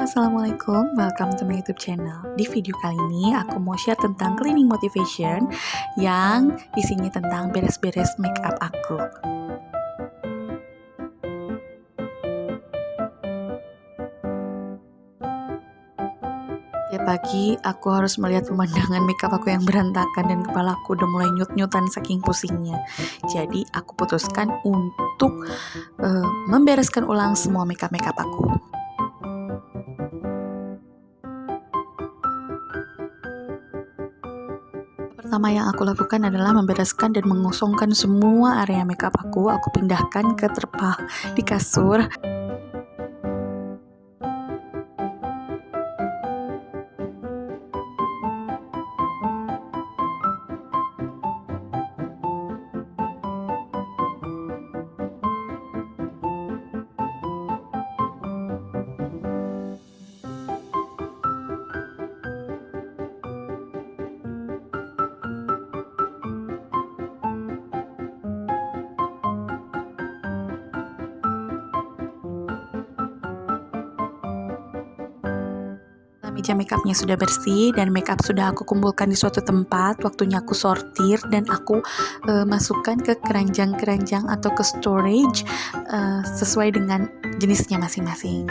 Halo Assalamualaikum, welcome to my YouTube channel. Di video kali ini aku mau share tentang cleaning motivation yang isinya tentang beres-beres makeup aku. Tiap pagi aku harus melihat pemandangan makeup aku yang berantakan dan kepala aku udah mulai nyut-nyutan saking pusingnya. Jadi aku putuskan untuk membereskan ulang semua makeup aku. Pertama yang aku lakukan adalah membereskan dan mengosongkan semua area makeup aku. Aku pindahkan ke terpal di kasur. Meja makeupnya sudah bersih dan makeup sudah aku kumpulkan di suatu tempat. Waktunya aku sortir dan aku masukkan ke keranjang-keranjang atau ke storage sesuai dengan jenisnya masing-masing.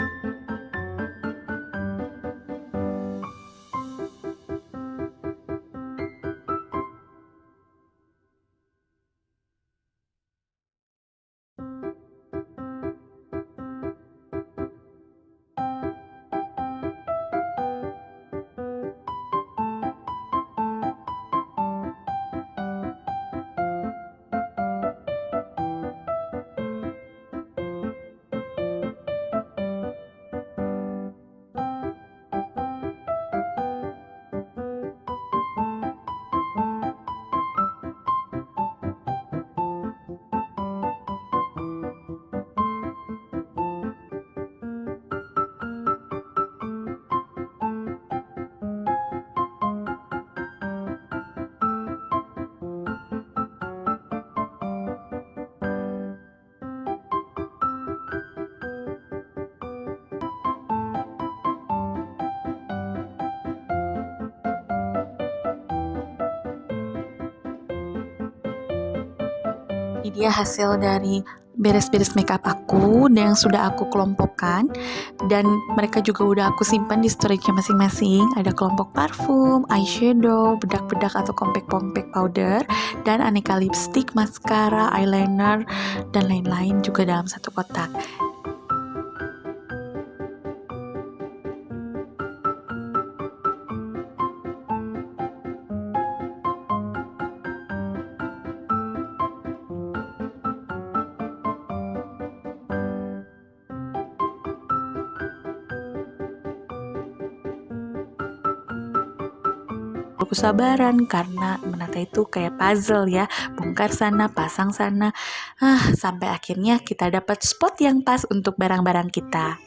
Ini dia hasil dari beres-beres makeup aku yang sudah aku kelompokkan, dan mereka juga udah aku simpan di storage-nya masing-masing. Ada kelompok parfum, eyeshadow, bedak-bedak atau compact powder, dan aneka lipstick, maskara, eyeliner, dan lain-lain juga dalam satu kotak. Kesabaran karena menata itu kayak puzzle ya, bongkar sana pasang sana, sampai akhirnya kita dapat spot yang pas untuk barang-barang kita.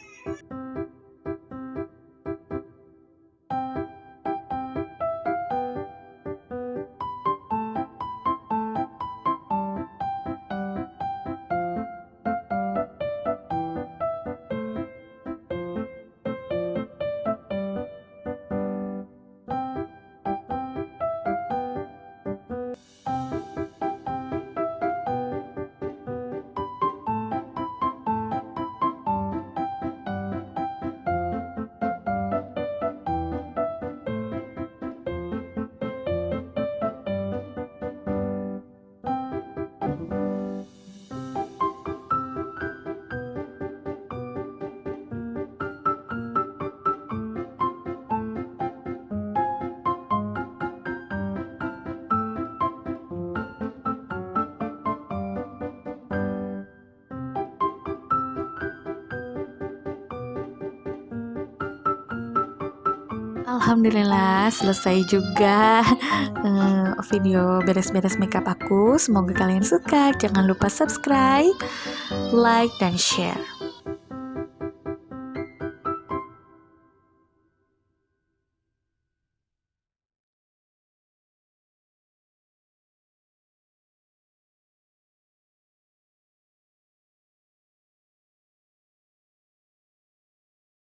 Alhamdulillah selesai juga video beres-beres makeup aku. Semoga kalian suka. Jangan lupa subscribe, like, dan share.